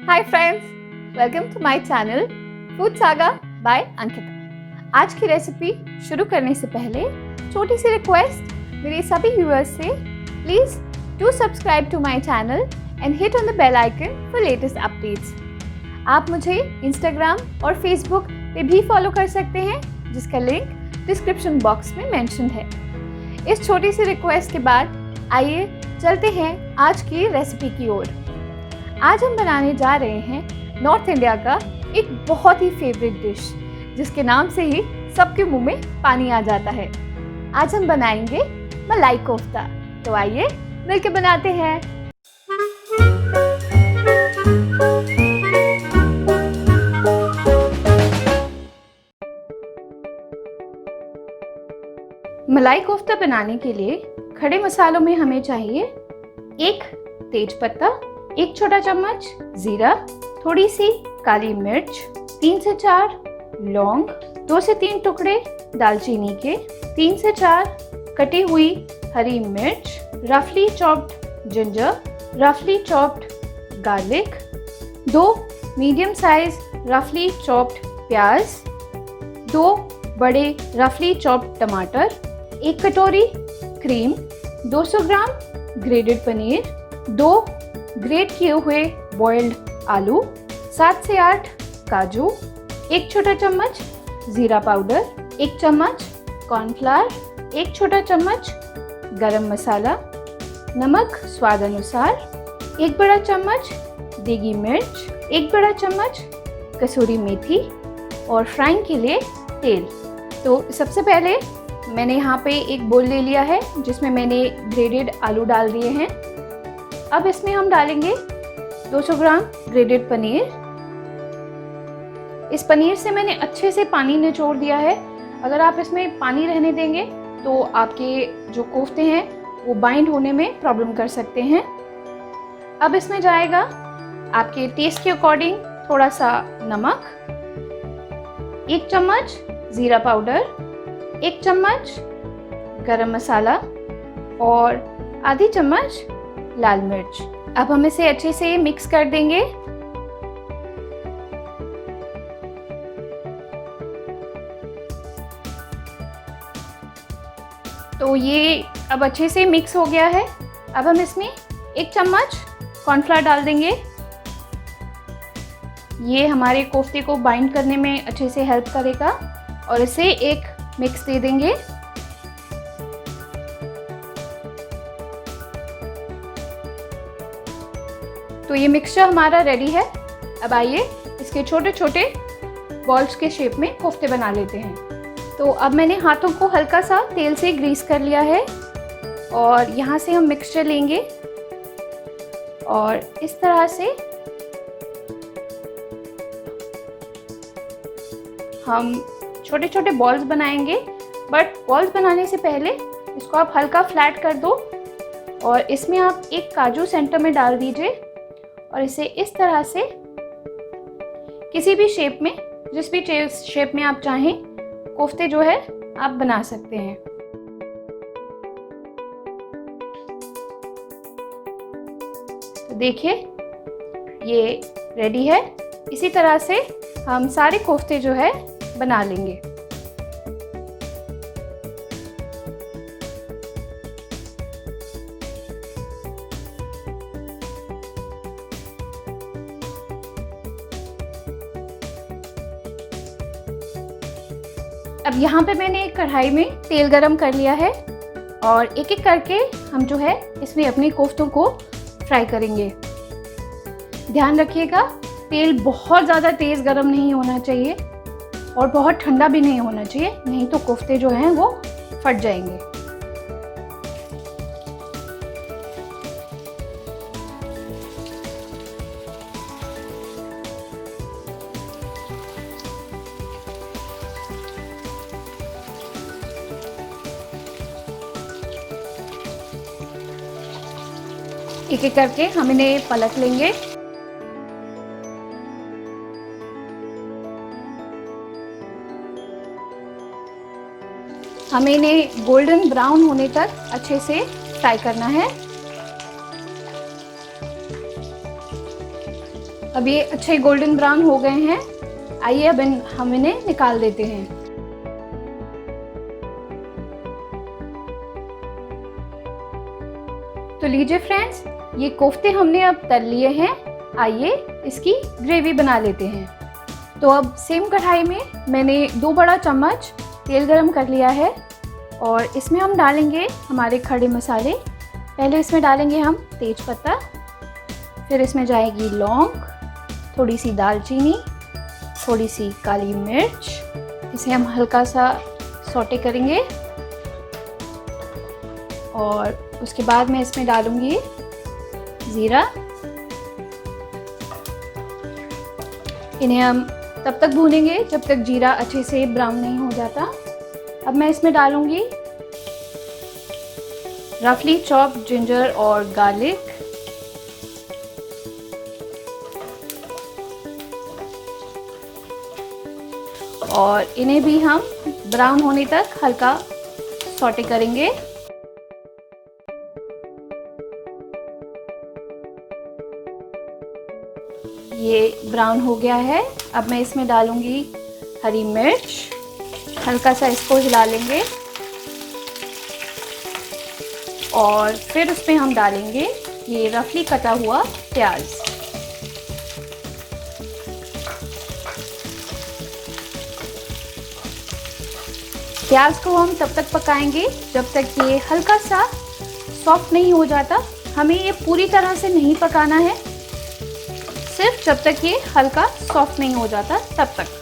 Hi friends, welcome to my channel food saga by Ankita. आज की recipe शुरू करने से पहले छोटी सी रिक्वेस्ट मेरे सभी व्यूअर्स से, please do subscribe to my channel and hit on the bell icon for latest updates. आप मुझे इंस्टाग्राम और फेसबुक पे भी फॉलो कर सकते हैं, जिसका लिंक डिस्क्रिप्शन बॉक्स में मेंशन है। इस छोटी सी रिक्वेस्ट के बाद आइए चलते हैं आज की रेसिपी की ओर। आज हम बनाने जा रहे हैं नॉर्थ इंडिया का एक बहुत ही फेवरेट डिश, जिसके नाम से ही सबके मुंह में पानी आ जाता है। आज हम बनाएंगे मलाई कोफ्ता। तो आइए मिलकर बनाते हैं। मलाई कोफ्ता बनाने के लिए खड़े मसालों में हमें चाहिए 1 तेजपत्ता, 1 छोटा चम्मच जीरा, थोड़ी सी काली मिर्च, 3 से 4 लौंग, 2 से 3 टुकड़े दालचीनी के, 3 से 4 कटी हुई हरी मिर्च, रफली चॉप्ड जिंजर, रफली चॉप्ड गार्लिक, 2 मीडियम साइज रफली चॉप्ड प्याज, 2 बड़े रफली चॉप्ड टमाटर, 1 कटोरी क्रीम, 200 ग्राम ग्रेटेड पनीर, 2 ग्रेट किए हुए बॉइल्ड आलू, 7 से 8 काजू, 1 छोटा चम्मच जीरा पाउडर, 1 चम्मच कॉर्नफ्लावर, 1 छोटा चम्मच गरम मसाला, नमक स्वाद अनुसार, 1 बड़ा चम्मच देगी मिर्च, 1 बड़ा चम्मच कसूरी मेथी और फ्राइंग के लिए तेल। तो सबसे पहले मैंने यहाँ पे एक बोल ले लिया है, जिसमें मैंने ग्रेटेड आलू डाल दिए हैं। अब इसमें हम डालेंगे 200 ग्राम ग्रेटेड पनीर। इस पनीर से मैंने अच्छे से पानी निचोड़ दिया है। अगर आप इसमें पानी रहने देंगे तो आपके जो कोफ्ते हैं वो बाइंड होने में प्रॉब्लम कर सकते हैं। अब इसमें जाएगा आपके टेस्ट के अकॉर्डिंग थोड़ा सा नमक, 1 चम्मच जीरा पाउडर, 1 चम्मच गरम मसाला और आधी चम्मच लाल मिर्च। अब हम इसे अच्छे से मिक्स कर देंगे। तो ये अब अच्छे से मिक्स हो गया है। अब हम इसमें 1 चम्मच कॉर्नफ्लावर डाल देंगे। ये हमारे कोफ्ते को बाइंड करने में अच्छे से हेल्प करेगा और इसे एक मिक्स दे देंगे। तो ये मिक्सचर हमारा रेडी है। अब आइए इसके छोटे छोटे बॉल्स के शेप में कोफ्ते बना लेते हैं। तो अब मैंने हाथों को हल्का सा तेल से ग्रीस कर लिया है और यहाँ से हम मिक्सचर लेंगे और इस तरह से हम छोटे छोटे बॉल्स बनाएंगे। बट बॉल्स बनाने से पहले इसको आप हल्का फ्लैट कर दो और इसमें आप एक काजू सेंटर में डाल दीजिए और इसे इस तरह से किसी भी शेप में, जिस भी शेप में आप चाहें, कोफ्ते जो है आप बना सकते हैं। तो देखिए ये रेडी है। इसी तरह से हम सारे कोफ्ते जो है बना लेंगे। अब यहाँ पे मैंने एक कढ़ाई में तेल गरम कर लिया है और एक एक करके हम जो है इसमें अपने कोफ्तों को फ्राई करेंगे। ध्यान रखिएगा, तेल बहुत ज़्यादा तेज़ गरम नहीं होना चाहिए और बहुत ठंडा भी नहीं होना चाहिए, नहीं तो कोफ्ते जो हैं वो फट जाएंगे। एक एक करके हम इन्हें पलट लेंगे। हमें इन्हें गोल्डन ब्राउन होने तक अच्छे से फ्राई करना है। अब ये अच्छे गोल्डन ब्राउन हो गए हैं। आइए अब हम इन्हें निकाल देते हैं। तो लीजिए फ्रेंड्स, ये कोफ्ते हमने अब तल लिए हैं। आइए इसकी ग्रेवी बना लेते हैं। तो अब सेम कढ़ाई में मैंने 2 बड़ा चम्मच तेल गरम कर लिया है और इसमें हम डालेंगे हमारे खड़े मसाले। पहले इसमें डालेंगे हम तेज पत्ता, फिर इसमें जाएगी लौंग, थोड़ी सी दालचीनी, थोड़ी सी काली मिर्च। इसे हम हल्का सा सौटे करेंगे और उसके बाद मैं इसमें डालूंगी ज़ीरा। इन्हें हम तब तक भूनेंगे जब तक जीरा अच्छे से ब्राउन नहीं हो जाता। अब मैं इसमें डालूंगी रफली चॉप्ड जिंजर और गार्लिक। और इन्हें भी हम ब्राउन होने तक हल्का सौटे करेंगे। ये ब्राउन हो गया है। अब मैं इसमें डालूंगी हरी मिर्च, हल्का सा इसको हिला लेंगे और फिर उसमें हम डालेंगे ये रफली कटा हुआ प्याज। प्याज को हम तब तक पकाएंगे जब तक ये हल्का सा सॉफ्ट नहीं हो जाता। हमें ये पूरी तरह से नहीं पकाना है, सिर्फ जब तक ये हल्का सॉफ्ट नहीं हो जाता तब तक।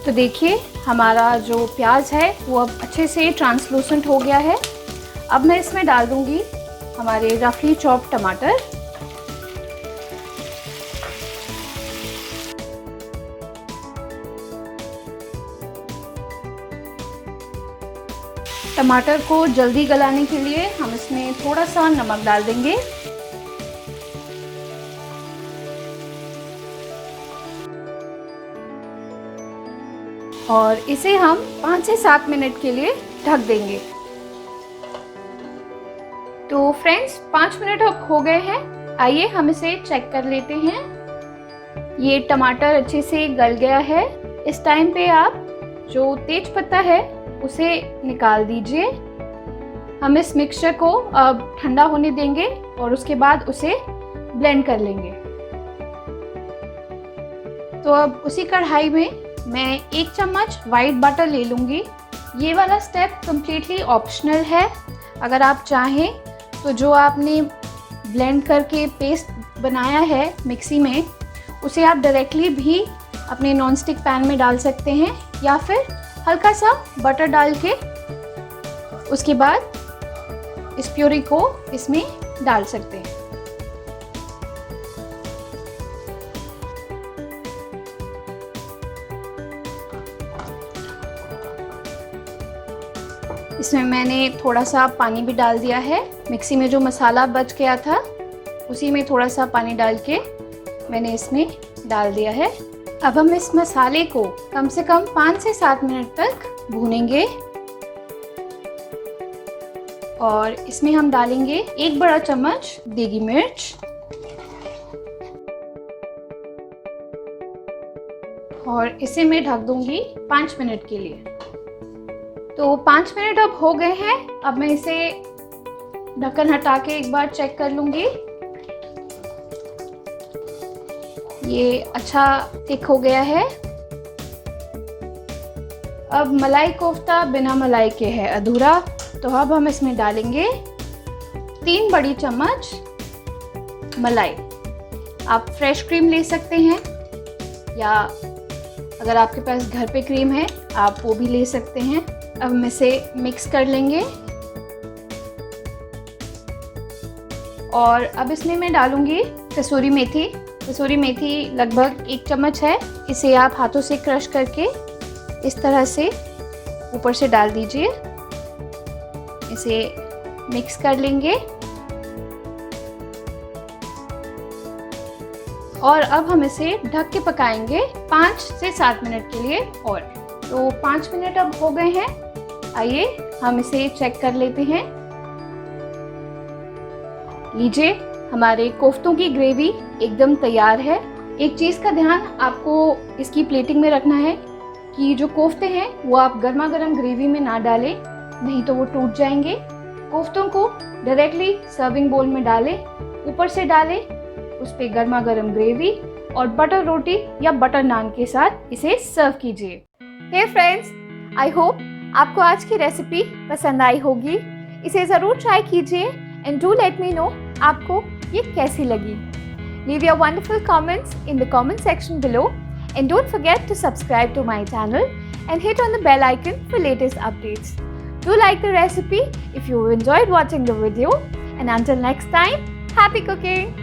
तो देखिए हमारा जो प्याज है वो अब अच्छे से ट्रांसलूसेंट हो गया है। अब मैं इसमें डाल दूंगी हमारे रफली चॉप टमाटर। टमाटर को जल्दी गलाने के लिए हम इसमें थोड़ा सा नमक डाल देंगे। और इसे हम 5 से 7 मिनट के लिए ढक देंगे। तो फ्रेंड्स 5 मिनट अब हो गए हैं। आइए हम इसे चेक कर लेते हैं। ये टमाटर अच्छे से गल गया है। इस टाइम पे आप जो तेज पत्ता है उसे निकाल दीजिए। हम इस मिक्सचर को अब ठंडा होने देंगे और उसके बाद उसे ब्लेंड कर लेंगे। तो अब उसी कढ़ाई में मैं 1 चम्मच वाइट बटर ले लूँगी। ये वाला स्टेप कम्प्लीटली ऑप्शनल है। अगर आप चाहें तो जो आपने ब्लेंड करके पेस्ट बनाया है मिक्सी में, उसे आप डायरेक्टली भी अपने नॉनस्टिक पैन में डाल सकते हैं या फिर हल्का सा बटर डाल के उसके बाद इस प्यूरी को इसमें डाल सकते हैं। इसमें मैंने थोड़ा सा पानी भी डाल दिया है। मिक्सी में जो मसाला बच गया था उसी में थोड़ा सा पानी डाल के मैंने इसमें डाल दिया है। अब हम इस मसाले को कम से कम 5 से 7 मिनट तक भूनेंगे और इसमें हम डालेंगे 1 बड़ा चम्मच देगी मिर्च और इसे मैं ढक दूंगी 5 मिनट के लिए। तो 5 मिनट अब हो गए हैं। अब मैं इसे ढक्कन हटा के एक बार चेक कर लूंगी। ये अच्छा थिक हो गया है। अब मलाई कोफ्ता बिना मलाई के है अधूरा, तो अब हम इसमें डालेंगे 3 बड़ी चम्मच मलाई। आप फ्रेश क्रीम ले सकते हैं या अगर आपके पास घर पे क्रीम है आप वो भी ले सकते हैं। अब हम इसे मिक्स कर लेंगे और अब इसमें मैं डालूंगी कसूरी मेथी। कसूरी मेथी लगभग 1 चम्मच है। इसे आप हाथों से क्रश करके इस तरह से ऊपर से डाल दीजिए। इसे मिक्स कर लेंगे और अब हम इसे ढक के पकाएंगे 5 से 7 मिनट के लिए और। तो 5 मिनट अब हो गए हैं। आइए हम इसे चेक कर लेते हैं। लीजिए, हमारे कोफ्तों की ग्रेवी एकदम तैयार है। एक चीज़ का ध्यान आपको इसकी प्लेटिंग में रखना है कि जो कोफ्ते हैं वो आप गर्मा गर्म ग्रेवी में ना डालें, नहीं तो वो टूट जाएंगे। कोफ्तों को डायरेक्टली सर्विंग बोल में डालें, ऊपर से डालें, उस पर गर्मा गर्म ग्रेवी और बटर रोटी या बटर नान के साथ इसे सर्व कीजिए। हे फ्रेंड्स, आई होप आपको आज की रेसिपी पसंद आई होगी। इसे ज़रूर ट्राई कीजिए and do let me know आपको ये कैसी लगी। Leave your wonderful comments in the comment section below and don't forget to subscribe to my channel and hit on the bell icon for latest updates. Do like the recipe if you enjoyed watching the video, and until next time, happy cooking!